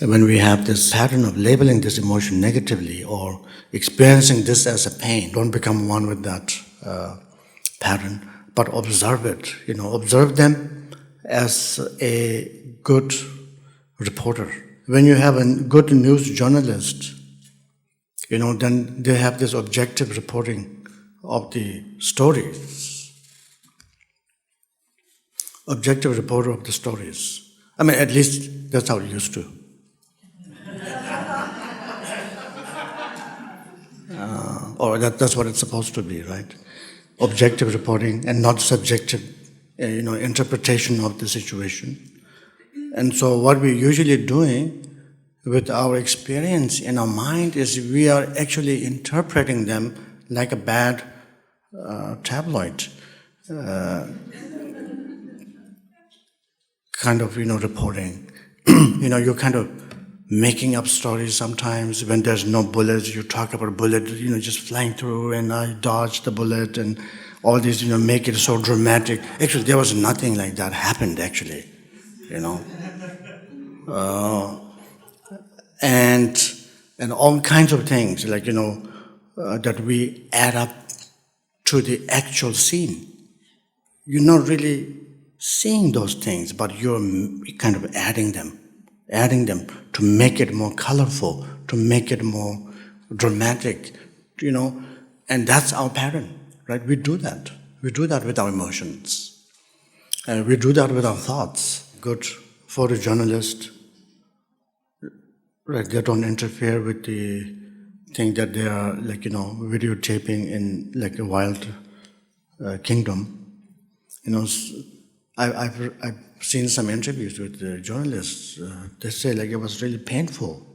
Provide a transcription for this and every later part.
When we have this pattern of labeling this emotion negatively or experiencing this as a pain, don't become one with that pattern, but observe it. Observe them as a good reporter. When you have a good news journalist, then they have this objective reporting of the stories. Objective reporter of the stories. I mean, at least that's how it used to. Or that's what it's supposed to be, right? Objective reporting and not subjective, interpretation of the situation. And so what we're usually doing with our experience in our mind is we are actually interpreting them like a bad tabloid kind of, reporting. You're kind of making up stories sometimes. When there's no bullets, you talk about a bullet, just flying through, and I dodged the bullet, and all these, make it so dramatic. Actually, there was nothing like that happened, actually, and all kinds of things, like, that we add up to the actual scene. You're not really seeing those things, but you're kind of adding them to make it more colorful, to make it more dramatic, and that's our pattern, right? We do that. We do that with our emotions. We do that with our thoughts. Good photojournalist, right? They don't interfere with the thing that they are, videotaping in like a wild kingdom. I've seen some interviews with the journalists. They say it was really painful.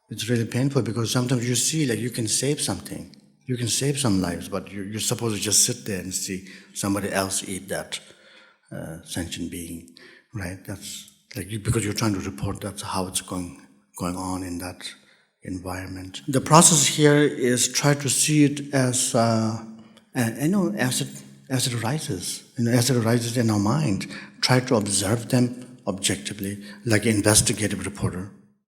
It's really painful because sometimes you see you can save something. You can save some lives, but you're supposed to just sit there and see somebody else eat that sentient being, right? That's because you're trying to report that's how it's going on in that environment. The process here is try to see it as as it arises, as it arises in our mind, try to observe them objectively, like an investigative reporter.